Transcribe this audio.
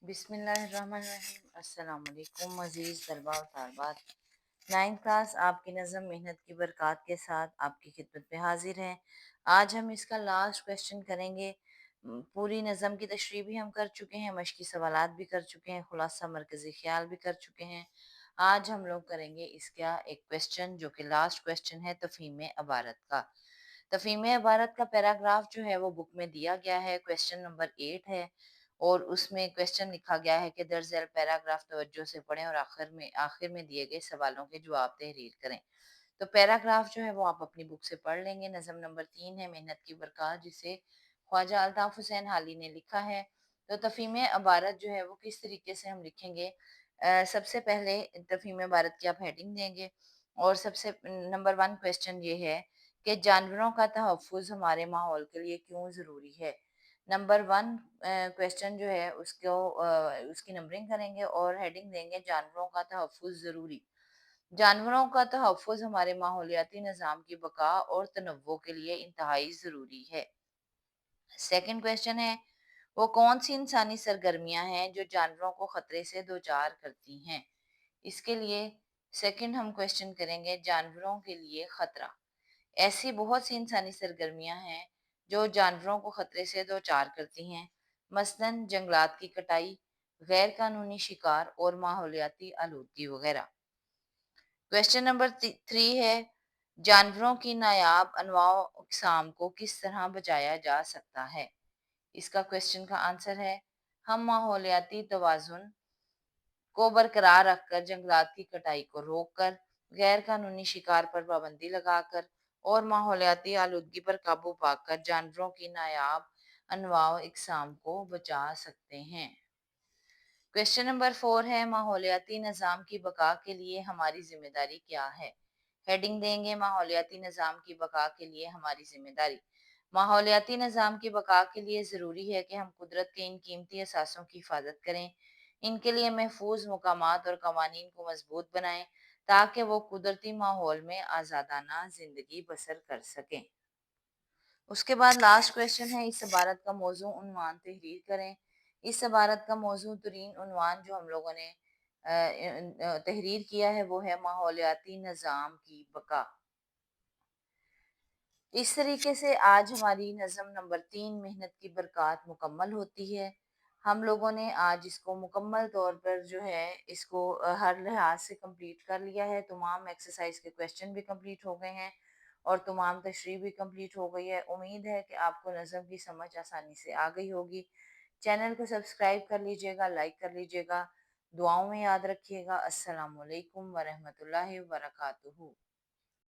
बिस्मिल्लाहिर्रहमानिर्रहीम। अस्सलाम वालेकुम अज़ीज़ तलबा और तालबात। 9th क्लास आपकी नज़म मेहनत की बरक़ात के साथ आपकी खिदमत में हाजिर हैं। आज हम इसका लास्ट क्वेश्चन करेंगे। पूरी नज़म की तशरीह भी हम कर चुके हैं, मश्की सवालात भी कर चुके हैं, खुलासा मरकज़ी ख्याल भी कर चुके हैं। आज हम लोग करेंगे इसका एक क्वेश्चन जो कि लास्ट क्वेश्चन है तफ़हीम अबारत का। तफ़हीम अबारत का पैराग्राफ जो है वो बुक में दिया गया है, क्वेश्चन नंबर 8 है और उसमें क्वेश्चन लिखा गया है कि दर्ज झैल पैराग्राफ तवज्जो से पढ़ें और आखिर में दिए गए सवालों के जवाब तहरीर करें। तो पैराग्राफ जो है वो आप अपनी बुक से पढ़ लेंगे। नज़म नंबर 3 है मेहनत की बरक़ात, जिसे ख्वाजा अल्ताफ़ हुसैन हाली ने लिखा है। तो तफ़हीम अबारत जो है वो किस तरीके से हम लिखेंगे। सबसे पहले तफ़हीम अबारत की आप हेडिंग देंगे और सबसे नंबर 1 क्वेश्चन ये है कि जानवरों का तहफ़्फ़ुज़ हमारे माहौल के लिए क्यों ज़रूरी है। नंबर 1 क्वेश्चन जो है उसकी नंबरिंग करेंगे और हेडिंग देंगे जानवरों का तहफ़्फ़ुज़ ज़रूरी। जानवरों का तहफ़्फ़ुज़ हमारे माहौलियाती निज़ाम की बका और तनव्वुर के लिए इंतहाई ज़रूरी है। सेकंड क्वेश्चन है, वो कौन सी इंसानी सरगर्मियां हैं जो जानवरों को खतरे से दोचार करती हैं। इसके लिए सेकंड हम क्वेश्चन करेंगे जानवरों के लिए खतरा। ऐसी बहुत सी इंसानी सरगर्मियां हैं जो जानवरों को खतरे से दोचार करती हैं, मसलन जंगलात की कटाई, गैर कानूनी शिकार और माहौलियाती आलूदगी वगैरह। क्वेश्चन नंबर 3 है, जानवरों की नायाब अनवाओ अक़साम को किस तरह बचाया जा सकता है। इसका क्वेश्चन का आंसर है, हम माहौलियाती तवाज़ुन को बरकरार रखकर, जंगलात की कटाई को रोककर, गैर कानूनी शिकार पर पाबंदी लगाकर और माहौलियाती आलूदगी पर काबू पाकर जानवरों की नायाब अनवाओ इकसाम को बचा सकते हैं। क्वेश्चन नंबर 4 है, माहौलियाती निज़ाम की बका के लिए हमारी जिम्मेदारी क्या है। हेडिंग देंगे माहौलियाती निज़ाम की बका के लिए हमारी जिम्मेदारी। माहौलियाती निज़ाम की बका के लिए ज़रूरी है कि हम कुदरत के इन कीमती असासों की हिफाजत करें, इनके लिए महफूज मकामात और कवानीन को मजबूत बनाएं ताकि वो कुदरती माहौल में आज़ादाना ज़िंदगी बसर कर सकें। उसके बाद लास्ट क्वेश्चन है, इस इबारत का मौजू उन्वान तहरीर करें। इस इबारत का मौजू तरीन उन्वान जो हम लोगों ने तहरीर किया है वो है माहौलियाती निज़ाम की बका। इस तरीके से आज हमारी नज़म नंबर 3 मेहनत की बरक़ात मुकम्मल होती है। हम लोगों ने आज इसको मुकम्मल तौर पर जो है इसको हर लिहाज से कंप्लीट कर लिया है। तमाम एक्सरसाइज के क्वेश्चन भी कंप्लीट हो गए हैं और तमाम तशरीह भी कंप्लीट हो गई है। उम्मीद है कि आपको नज़म की समझ आसानी से आ गई होगी। चैनल को सब्सक्राइब कर लीजिएगा, लाइक कर लीजिएगा, दुआओं में याद रखिएगा। अस्सलामु अलैकुम वरहमतुल्लाहि वबरकातुहू।